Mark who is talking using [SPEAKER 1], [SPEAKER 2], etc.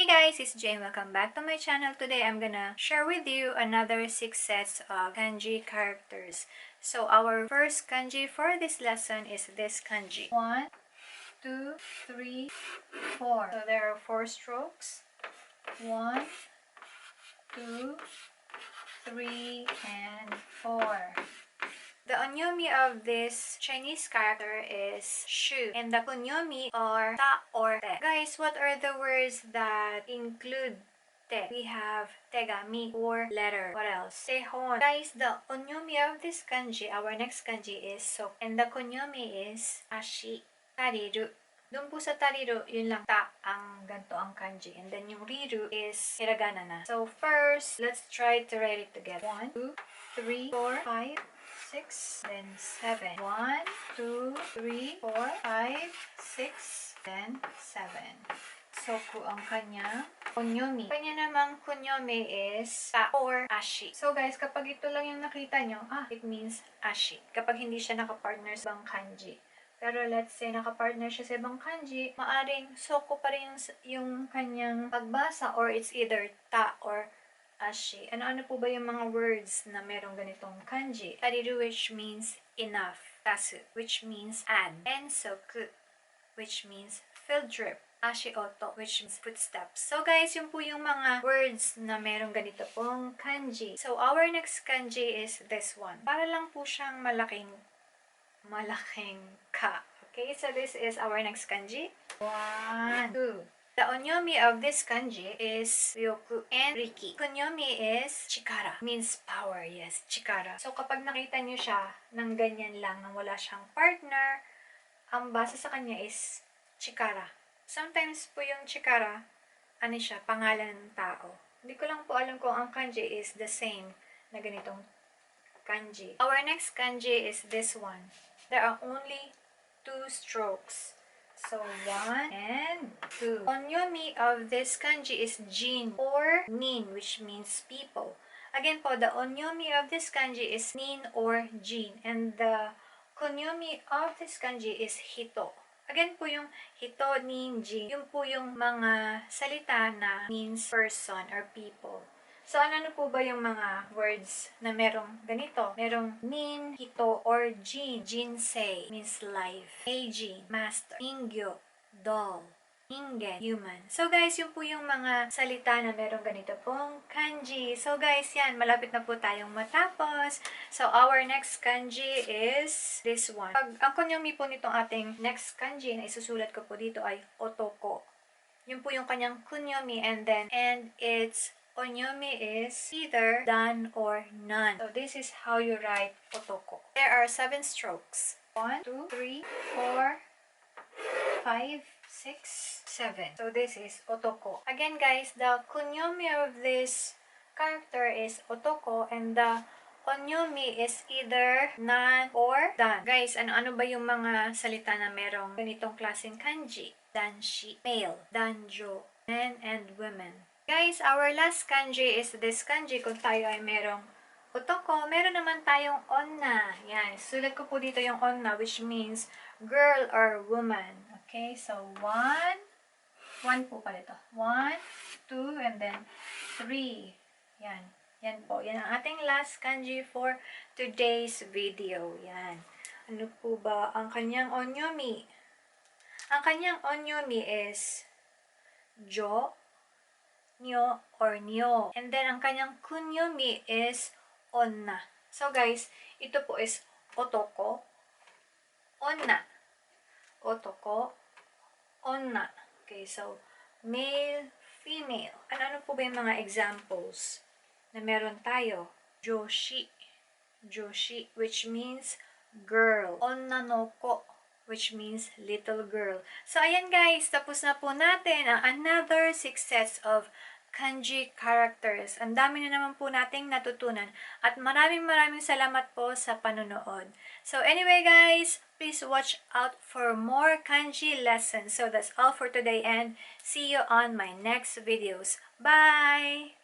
[SPEAKER 1] Hey guys, it's Jane. Welcome back to my channel. Today I'm gonna share with you another 6 sets of kanji characters. So our first kanji for this lesson is this kanji. 1, 2, 3, 4. So there are 4 strokes. 1, 2, 3, and 4. The onyomi of this Chinese character is shu, and the kunyomi are ta or te. Guys, what are the words that include te? We have tegami or letter. What else? Tehon. Guys, the onyomi of this kanji, our next kanji is so, and the kunyomi is ashi. Tariru. Doon po sa tariru, yun lang ta ang ganito ang kanji. And then yung riru is hiragana na. So first, let's try to write it together. 1, 2, 3, 4, 5, 6, then 7. 1, 2, 3, 4, 5, 6, then 7. So, ang kanya kunyomi. Kanya namang kunyomi is ta or ashi. So, guys, kapag ito lang yung nakita nyo, it means ashi. Kapag hindi siya nakapartner sa ibang kanji. Pero let's say nakapartner siya sa ibang kanji, maaring soko pa rin yung kanyang pagbasa or it's either ta or ashi. Ano-ano po ba yung mga words na merong ganitong kanji? Tariru, which means enough. Tasu, which means add. Ensoku, which means field trip. Ashi oto, which means footsteps. So guys, yun po yung mga words na merong ganito pong kanji. So our next kanji is this one. Para lang po siyang malaking ka. Okay, so this is our next kanji. 1, 2. The onyomi of this kanji is ryoku and riki. Kunyomi is chikara, means power. Yes, chikara. So kapag nakita niyo siya ng ganyan lang, nang wala siyang partner, ang basa sa kanya is chikara. Sometimes po yung chikara, ano siya, pangalan ng tao. Hindi ko lang po alam kung ang kanji is the same na ganitong kanji. Our next kanji is this one. There are only 2 strokes. So, 1 and 2. Onyomi of this kanji is jin or nin, which means people. Again po, the onyomi of this kanji is nin or jin. And the kunyomi of this kanji is hito. Again po, yung hito, nin, jin, yun po yung mga salita na means person or people. So, ano po ba yung mga words na merong ganito? Merong nin, hito, or jin. Jinsei means life. Eiji, master. Ningyo, doll. Ningen, human. So guys, yun po yung mga salita na merong ganito pong kanji. So guys, yan, malapit na po tayong matapos. So our next kanji is this one. Ang kunyomi po nitong ating next kanji na isusulat ko po dito ay otoko. Yun po yung kanyang kunyomi, and its onyomi is either done or none. So this is how you write otoko. There are 7 strokes. 1, 2, 3, 4, 5, 6, 7. So this is otoko. Again guys, the kunyomi of this character is otoko, and the onyomi is either none or done. Guys, ano ba yung mga salita na merong ganitong klaseng kanji? Danshi, male. Danjo, men and women. Guys, our last kanji is this kanji. Kung tayo ay merong otoko, meron naman tayong onna. Yan, sulat ko po dito yung onna, which means girl or woman. Okay, so 1 po pala ito. 1, 2, and then 3. Yan. Yan po. Yan ang ating last kanji for today's video. Yan. Ano po ba ang kanyang onyomi? Ang kanyang onyomi is jo, nyo, or nyo. And then, ang kanyang kunyomi is onna. So, guys, ito po is otoko, onna. Otoko, onna. Okay, so, male, female. Ano po ba yung mga examples na meron tayo? Joshi. Joshi, which means girl. Onna no ko, which means little girl. So, ayan guys, tapos na po natin ang another 6 sets of kanji characters. Ang dami na naman po nating natutunan. At maraming salamat po sa panonood. So, anyway guys, please watch out for more kanji lessons. So, that's all for today and see you on my next videos. Bye!